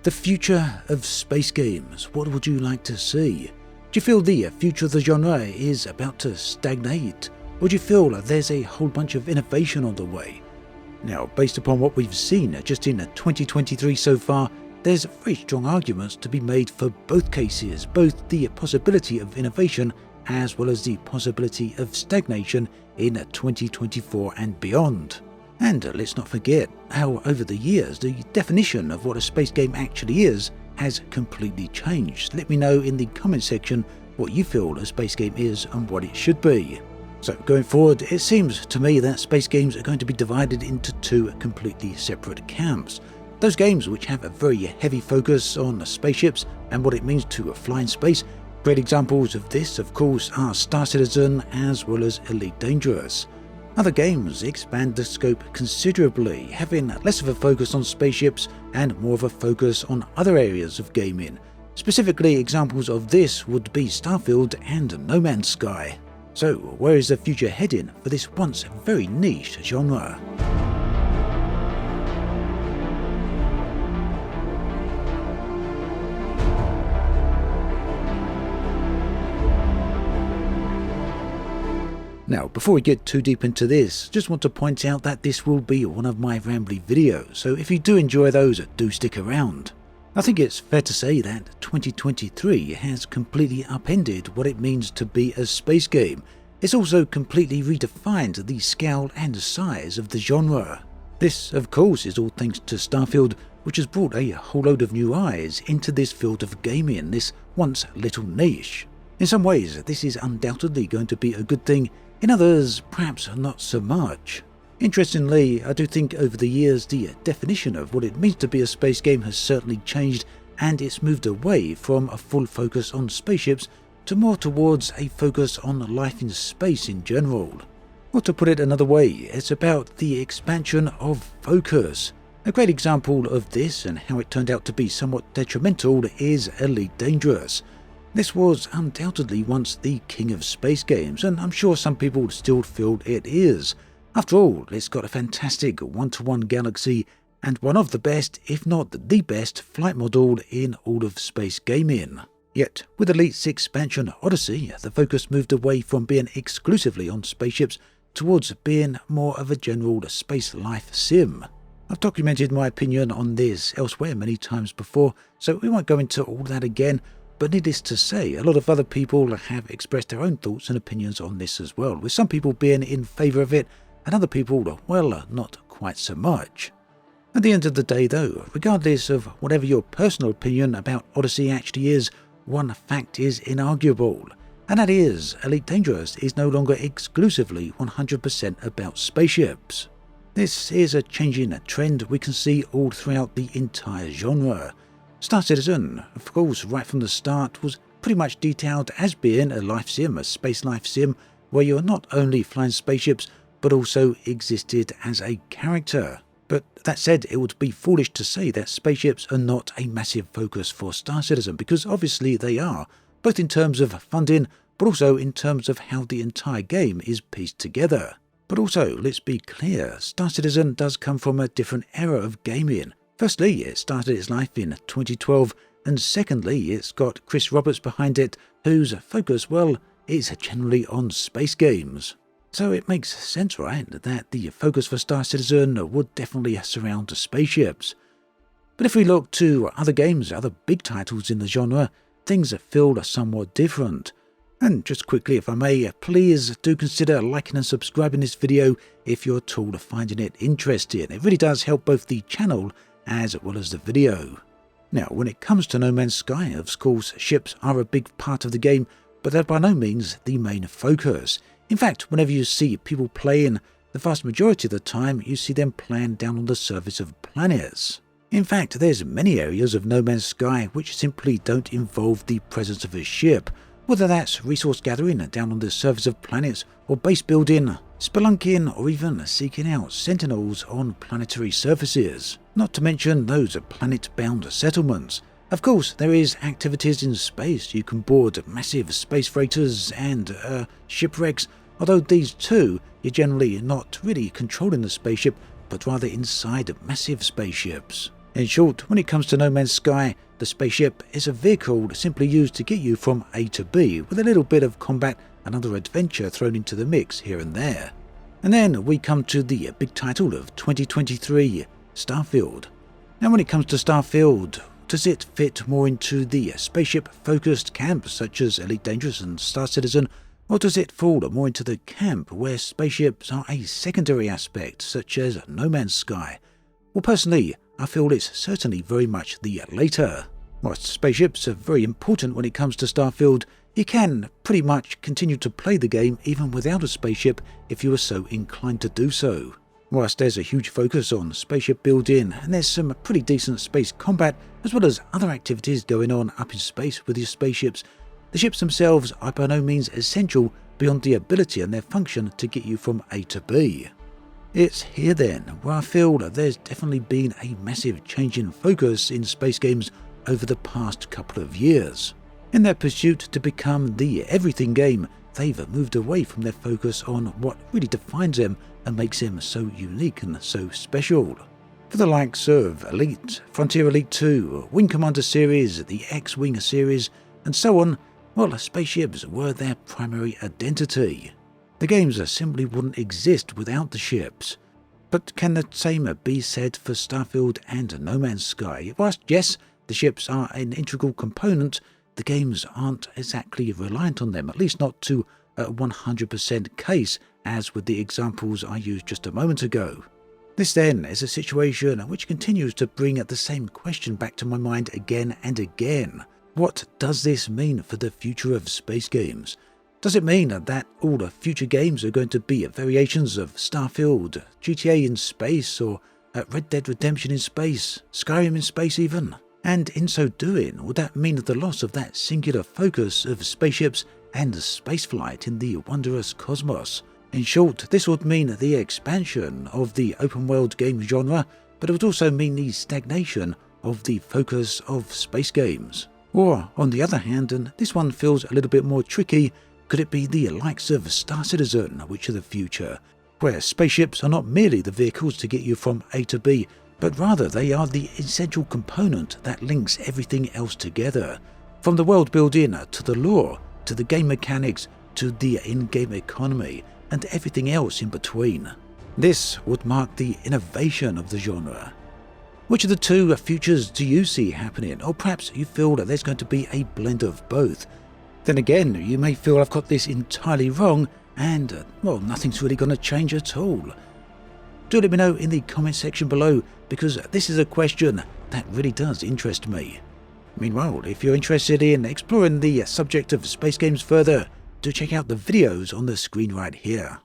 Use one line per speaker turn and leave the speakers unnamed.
The future of space games, what would you like to see? Do you feel the future of the genre is about to stagnate? Or do you feel there's a whole bunch of innovation on the way? Now, based upon what we've seen just in 2023 so far, there's very strong arguments to be made for both cases, both the possibility of innovation as well as the possibility of stagnation in 2024 and beyond. And let's not forget how over the years the definition of what a space game actually is has completely changed. Let me know in the comment section what you feel a space game is and what it should be. So going forward, it seems to me that space games are going to be divided into two completely separate camps. Those games which have a very heavy focus on spaceships and what it means to fly in space. Great examples of this, of course, are Star Citizen as well as Elite Dangerous. Other games expand the scope considerably, having less of a focus on spaceships and more of a focus on other areas of gaming. Specifically, examples of this would be Starfield and No Man's Sky. So, where is the future heading for this once very niche genre? Now, before we get too deep into this, just want to point out that this will be one of my rambly videos, so if you do enjoy those, do stick around. I think it's fair to say that 2023 has completely upended what it means to be a space game. It's also completely redefined the scale and size of the genre. This, of course, is all thanks to Starfield, which has brought a whole load of new eyes into this field of gaming, this once little niche. In some ways, this is undoubtedly going to be a good thing. In others, perhaps not so much. Interestingly, I do think over the years the definition of what it means to be a space game has certainly changed, and it's moved away from a full focus on spaceships to more towards a focus on life in space in general. Or to put it another way, it's about the expansion of focus. A great example of this and how it turned out to be somewhat detrimental is Elite Dangerous. This was undoubtedly once the king of space games, and I'm sure some people still feel it is. After all, it's got a fantastic one-to-one galaxy and one of the best, if not the best, flight model in all of space gaming. Yet, with Elite's expansion Odyssey, the focus moved away from being exclusively on spaceships towards being more of a general space life sim. I've documented my opinion on this elsewhere many times before, so we won't go into all that again. But needless to say, a lot of other people have expressed their own thoughts and opinions on this as well, with some people being in favour of it, and other people, well, not quite so much. At the end of the day though, regardless of whatever your personal opinion about Odyssey actually is, one fact is inarguable, and that is, Elite Dangerous is no longer exclusively 100% about spaceships. This is a changing trend we can see all throughout the entire genre. Star Citizen, of course, right from the start, was pretty much detailed as being a life sim, a space life sim, where you're not only flying spaceships, but also existed as a character. But that said, it would be foolish to say that spaceships are not a massive focus for Star Citizen, because obviously they are, both in terms of funding, but also in terms of how the entire game is pieced together. But also, let's be clear, Star Citizen does come from a different era of gaming. Firstly, it started its life in 2012, and secondly, it's got Chris Roberts behind it, whose focus, well, is generally on space games. So it makes sense, right, that the focus for Star Citizen would definitely surround spaceships. But if we look to other games, other big titles in the genre, things feel somewhat different. And just quickly, if I may, please do consider liking and subscribing this video if you're at all finding it interesting. It really does help both the channel as well as the video. Now, when it comes to No Man's Sky, of course, ships are a big part of the game, but they're by no means the main focus. In fact, whenever you see people playing, the vast majority of the time you see them playing down on the surface of planets. In fact, there's many areas of No Man's Sky which simply don't involve the presence of a ship, whether that's resource gathering down on the surface of planets, or base building, spelunking, or even seeking out sentinels on planetary surfaces. Not to mention those planet-bound settlements. Of course, there is activities in space. You can board massive space freighters and shipwrecks, although these too, you're generally not really controlling the spaceship, but rather inside massive spaceships. In short, when it comes to No Man's Sky, the spaceship is a vehicle simply used to get you from A to B, with a little bit of combat and other adventure thrown into the mix here and there. And then we come to the big title of 2023, Starfield. Now when it comes to Starfield, does it fit more into the spaceship-focused camps such as Elite Dangerous and Star Citizen, or does it fall more into the camp where spaceships are a secondary aspect such as No Man's Sky? Well, personally, I feel it's certainly very much the later. Whilst spaceships are very important when it comes to Starfield, you can pretty much continue to play the game even without a spaceship if you are so inclined to do so. Whilst there's a huge focus on spaceship build-in, and there's some pretty decent space combat as well as other activities going on up in space with your spaceships, the ships themselves are by no means essential beyond the ability and their function to get you from A to B. It's here then where I feel that there's definitely been a massive change in focus in space games over the past couple of years. In their pursuit to become the everything game, they've moved away from their focus on what really defines them and makes them so unique and so special. For the likes of Elite, Frontier Elite 2, Wing Commander series, the X-Wing series, and so on, well, spaceships were their primary identity. The games simply wouldn't exist without the ships. But can the same be said for Starfield and No Man's Sky? Whilst yes, the ships are an integral component, the games aren't exactly reliant on them, at least not to a 100% case, as with the examples I used just a moment ago. This then is a situation which continues to bring the same question back to my mind again and again. What does this mean for the future of space games? Does it mean that all the future games are going to be variations of Starfield, GTA in space, or Red Dead Redemption in space, Skyrim in space even? And in so doing, would that mean the loss of that singular focus of spaceships and spaceflight in the wondrous cosmos? In short, this would mean the expansion of the open-world game genre, but it would also mean the stagnation of the focus of space games. Or, on the other hand, and this one feels a little bit more tricky, could it be the likes of Star Citizen, which are the future, where spaceships are not merely the vehicles to get you from A to B, but rather they are the essential component that links everything else together, from the world building to the lore, to the game mechanics, to the in-game economy, and everything else in between. This would mark the innovation of the genre. Which of the two futures do you see happening, or perhaps you feel that there's going to be a blend of both? Then again, you may feel I've got this entirely wrong, and, well, nothing's really going to change at all. Do let me know in the comment section below, because this is a question that really does interest me. Meanwhile, if you're interested in exploring the subject of space games further, do check out the videos on the screen right here.